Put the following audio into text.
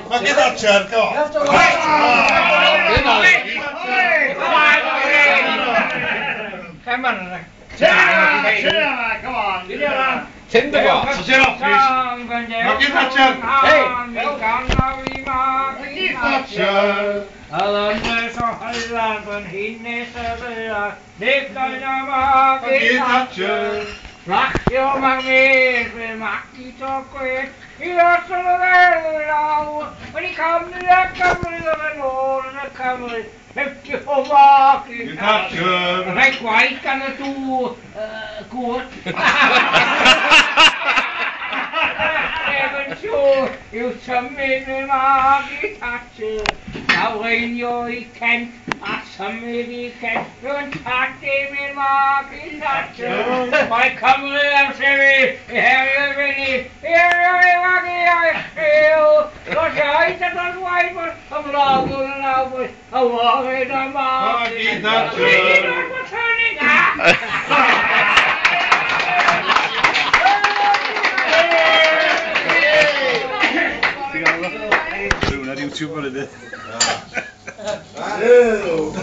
Margaret Thatcher, go on. Come on. Come on. Tinder go. Margaret Thatcher. Hey. Margaret Thatcher. Margaret Thatcher. Rachio magneet, makkie toch kwijt. Hier is er wel nou. Maar die kan nu de kamer en horen de kamer. Heb je gemaakt? Margaret Thatcher. Hij kwijt kan het toe. Goed. Even zo. Je zou me Margaret Thatcher. Nou een je kent. Somebody can touch me, Margaret Thatcher. My coming and say, here you Los eyes that are white, but I'm long now, but I'm walking on Margaret Thatcher. What's turning Una YouTuber det. Hello.